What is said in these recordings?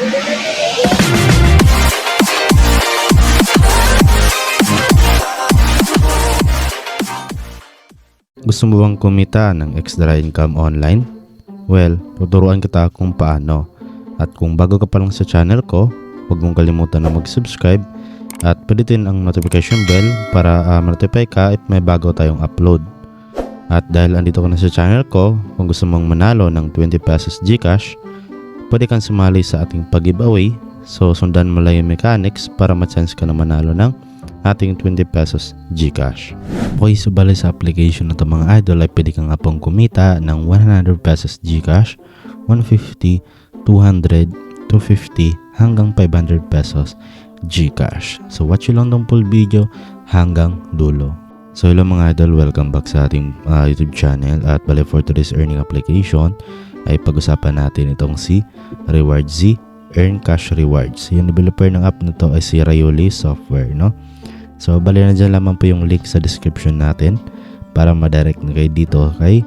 Gusto mo bang kumita ng extra income online? Well, tuturuan kita kung paano. At kung bago ka pa lang sa channel ko, huwag mong kalimutan na mag-subscribe at pindutin ang notification bell para ma-notify ka if may bago tayong upload. At dahil andito ka na sa channel ko, kung gusto mong manalo ng 20 pesos GCash, pwede kang sumali sa ating pag-giveaway. So sundan mo lang yung mechanics para ma-chance ka na manalo ng ating 20 pesos GCash. Okay, so bali sa application na ito mga idol ay pwede ka nga pong kumita ng 100 pesos GCash, 150, 200, 250 hanggang 500 pesos GCash. So watch lang tong full video hanggang dulo. So hello mga idol, welcome back sa ating YouTube channel. At bali for today's earning application ay pag-usapan natin itong si RewardZ Earn Cash Rewards. Yung developer ng app na to ay si Rayoli Software, no? So bali na dyan lamang po yung link sa description natin para ma-direct na kayo dito kay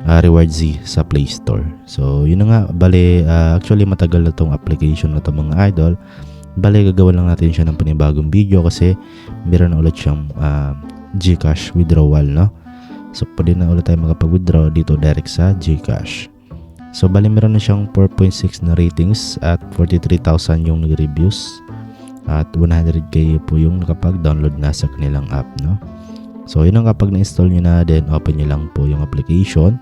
RewardZ sa Play Store. So yun na nga, bali actually matagal na tong application na to mga idol. Bali gagawa lang natin siya ng panibagong video kasi meron na ulit siyang GCash withdrawal, no? So pwede na ulit tayo makapag-withdraw dito direct sa GCash. So bali meron na siyang 4.6 na ratings at 43,000 yung reviews. At 100k po yung nakapag-download na sa kanilang app, no? So yun ang kapag na-install nyo na, then open nyo lang po yung application.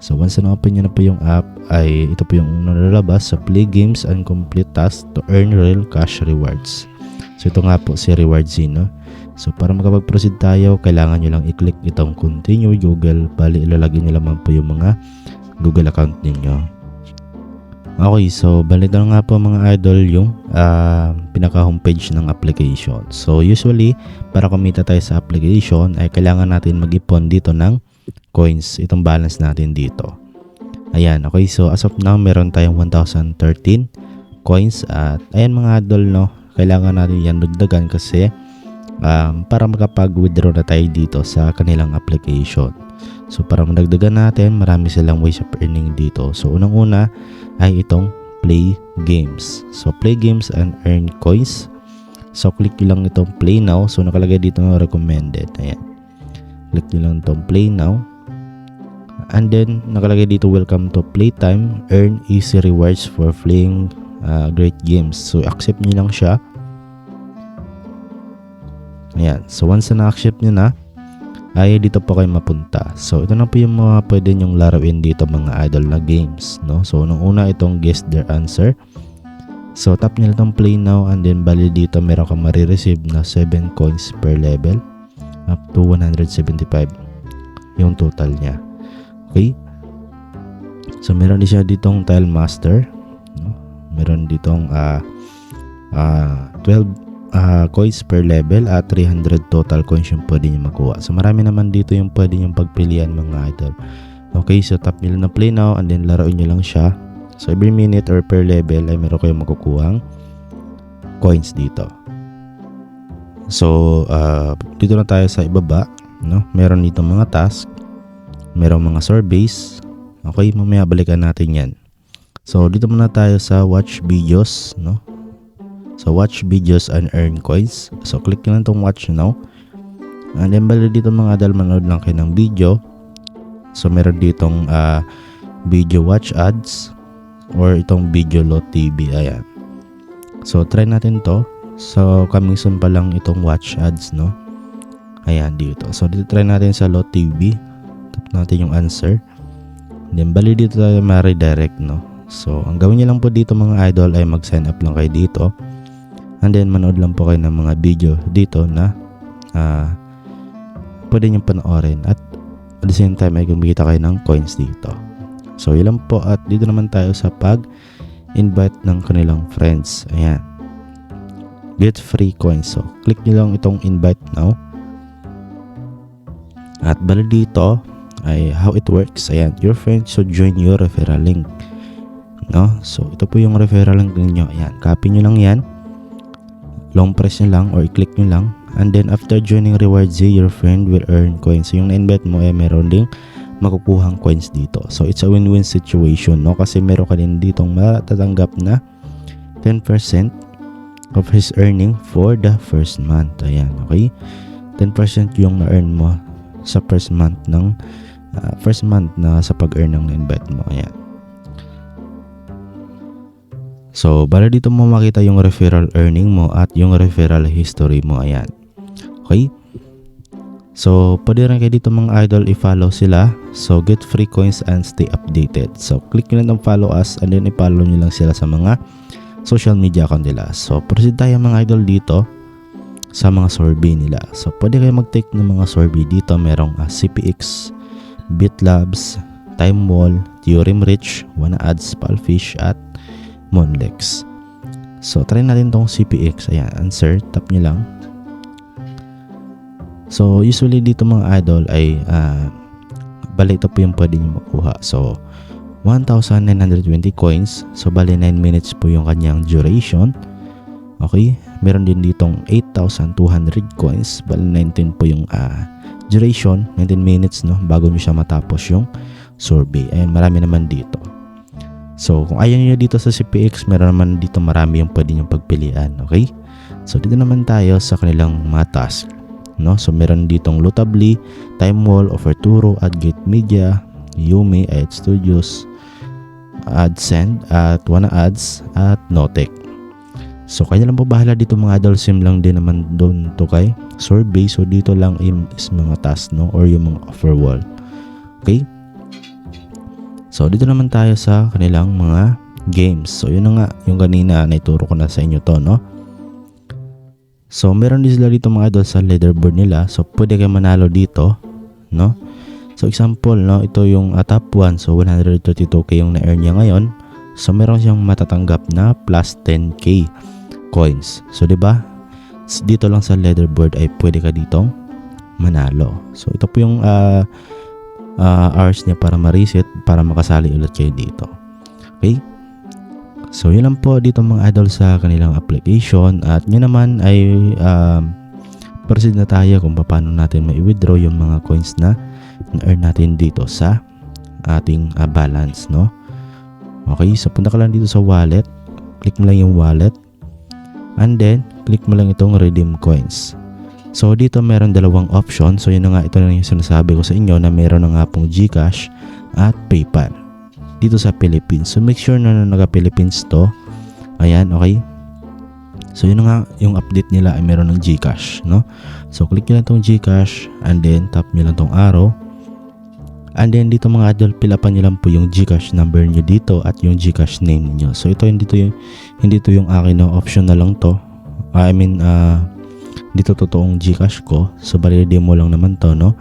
So once na open nyo na po yung app, ay ito po yung nalalabas sa play games and complete tasks to earn real cash rewards. So ito nga po si RewardZ, no? So para makapag-proceed tayo, kailangan nyo lang i-click itong continue Google. Bali ilalagay nyo lamang po yung mga Google account ninyo. Okay, so balito nga po mga idol yung pinaka homepage ng application. So usually para kumita tayo sa application ay kailangan natin mag-ipon dito ng coins, itong balance natin dito. Ayan, okay, so as of now meron tayong 1,013 coins at ayan mga idol, no, kailangan natin yan dagdagan kasi para makapag-withdraw na tayo dito sa kanilang application. So para madagdagan natin, marami silang ways of earning dito. So unang-una ay itong play games. So play games and earn coins. So click nyo lang itong play now. So nakalagay dito na recommended. Ayan. Click nyo lang itong play now. And then nakalagay dito welcome to playtime. Earn easy rewards for playing great games. So accept nyo lang siya. Ayan. So once na accept nyo na, ay dito po kayo mapunta. So ito na po yung mga pwede nyong laruin dito mga idol na games, no? So unang una itong guess their answer. So tap nyo lang itong play now and then bali dito meron kang marireceive na 7 coins per level up to 175 yung total nya. Okay, so meron din siya ditong tile master, no? Meron ditong 12 coins per level at 300 total coins yung pwede nyo makuha. So marami naman dito yung pwede nyo pagpilian mga idol. Okay, so tap nyo lang na play now and then laruin nyo lang siya. So every minute or per level ay meron kayong makukuhang coins dito. So dito na tayo sa ibaba, no? Meron dito mga task, meron mga surveys. Okay, mamaya balikan natin yan. So dito muna tayo sa watch videos, no? So watch videos and earn coins. So click nyo lang itong watch now. And then bali dito mga idol, manood lang kayo ng video. So meron ditong video watch ads or itong video load TV. Ayan. So try natin to. So coming soon pa lang itong watch ads, no? Ayan dito. So dito try natin sa load TV. Tap natin yung answer. And then bali dito tayo ma-redirect, no? So ang gawin nyo lang po dito mga idol ay mag-sign up lang kayo dito. And then manood lang po kayo ng mga video dito na pwede nyo panoorin at at the same time ay kumikita kayo ng coins dito. So yun lang po at dito naman tayo sa pag-invite ng kanilang friends. Ayan. Get free coins. So click nyo lang itong invite now. At bali dito ay how it works. Ayan. Your friends should join your referral link. No? So ito po yung referral link ninyo. Ayan. Copy nyo lang yan. Long press nyo lang or i-click nyo lang. And then after joining RewardZ, your friend will earn coins. So yung na-invite mo ay meron ding makukuhang coins dito. So it's a win-win situation, no? Kasi meron ka din ditong matatanggap na 10% of his earning for the first month. Ayan, okay? 10% yung na-earn mo sa first month na sa pag-earn ng invite mo. Ayan. So, bala dito mo makita yung referral earning mo at yung referral history mo. Ayan. Okay? So, pwede rin kayo dito mga idol i-follow sila. So, get free coins and stay updated. So, click nyo lang ng follow us and then i-follow nyo lang sila sa mga social media account nila. So, proceed tayo mga idol dito sa mga survey nila. So, pwede kayo mag-take ng mga survey dito. Merong CPX, BitLabs, TimeWall, Theorem Rich, Wanna Ads, Palfish, at Monlex. So, try natin tong CPX. Ayan, answer. Tap nyo lang. So, usually dito mga idol ay bali ito po yung pwede nyo makuha. So, 1,920 coins. So, bali 9 minutes po yung kanyang duration. Okay. Meron din ditong 8,200 coins. Bali 19 po yung duration. 19 minutes no bago nyo siya matapos yung survey. Ayan, marami naman dito. So, kung ayaw nyo dito sa CPX, meron naman dito marami yung pwede nyo pagpilian. Okay. So, dito naman tayo sa kanilang mga task. No? So meron ditong Lootably, TimeWall, Offerturo, AdGate Media, Yumi, Ad Studios, AdSend, at Wanna Ads, at Notec. So kanya lang po bahala dito mga idol, sim lang din naman doon to kay survey. So dito lang is mga task no or yung mga offer wall. Okay? So dito naman tayo sa kanilang mga games. So yun na nga yung kanina naituro ko na sa inyo to no. So, meron din sila dito mga idol sa leaderboard nila. So, pwede kayo manalo dito, no? So, example, no? Ito yung top 1. So, 132k yung na-earn niya ngayon. So, meron siyang matatanggap na plus 10k coins. So, di ba? Dito lang sa leaderboard ay pwede ka ditong manalo. So, ito po yung hours niya para ma-reset para makasali ulit kayo dito. Okay? So, yun lang po dito mga idol sa kanilang application. At yun naman ay proceed na tayo kung paano natin ma-withdraw yung mga coins na na-earn natin dito sa ating balance, no? Okay, so punta ka lang dito sa wallet. Click mo lang yung wallet. And then, click mo lang itong redeem coins. So, dito meron dalawang option. So, yun na nga, ito na yung sinasabi ko sa inyo na meron na nga pong GCash at PayPal dito sa Philippines. So make sure na naga-Philippines to. Ayan, okay. So yun nga, yung update nila ay meron ng GCash, no? So click nyo lang tong GCash and then tap nyo lang tong arrow. And then dito mga idol, pilapan nyo lang po yung GCash number nyo dito at yung GCash name nyo. So ito hindi to yung akin, no? Option na lang to. I mean, dito totoong GCash ko. So bali demo lang naman to, no?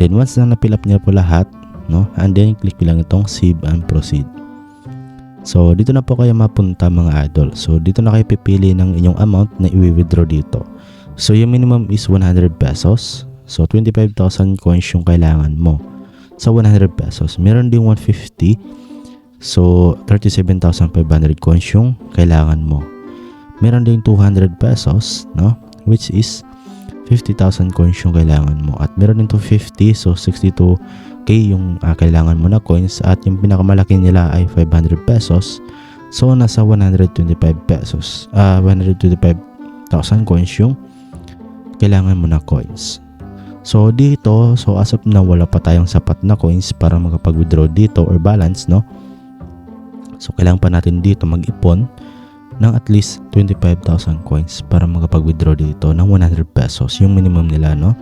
Then once na napilap nyo po lahat, no? And then click lang itong save and proceed. So dito na po kayo mapunta mga idol. So dito na kayo pipili ng inyong amount na i-withdraw dito. So yung minimum is 100 pesos. So 25,000 coins yung kailangan mo sa 100 pesos. Meron ding 150. So 37,500 coins yung kailangan mo. Meron ding 200 pesos, no? Which is 50,000 coins yung kailangan mo. At meron din 250, so 62k yung kailangan mo na coins. At yung pinakamalaki nila ay 500 pesos. So nasa 125 pesos. 125,000 coins yung kailangan mo na coins. So dito, so as of now, wala pa tayong sapat na coins para makapag-withdraw dito or balance, no? So kailangan pa natin dito mag-ipon ng at least 25,000 coins para makapag-withdraw dito ng 100 pesos, yung minimum nila, no?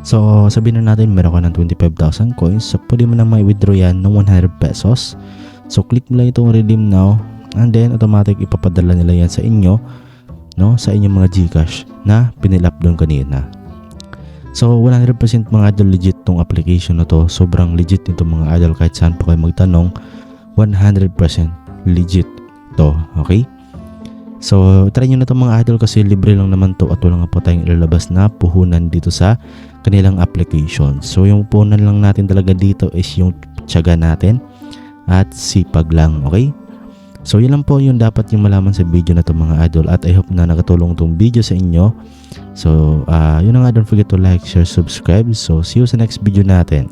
So, sabihin na natin meron ka ng 25,000 coins, so pwede mo na may-withdraw yan ng 100 pesos. So, click mo lang itong redeem now, and then automatic ipapadala nila yan sa inyo, no? Sa inyong mga GCash na pinilap doon kanina. So, 100% mga idol legit tong application na to. Sobrang legit nito mga idol, kahit saan po kayo magtanong, 100% legit to, okay? So, try nyo na ito mga idol kasi libre lang naman to at wala nga po tayong ilalabas na puhunan dito sa kanilang application. So, yung puhunan lang natin talaga dito is yung tiyaga natin at sipag lang, okay? So, yun lang po yung dapat yung malaman sa video na to mga idol at I hope na nakatulong itong video sa inyo. So, yun na nga, don't forget to like, share, subscribe. So, see you sa next video natin.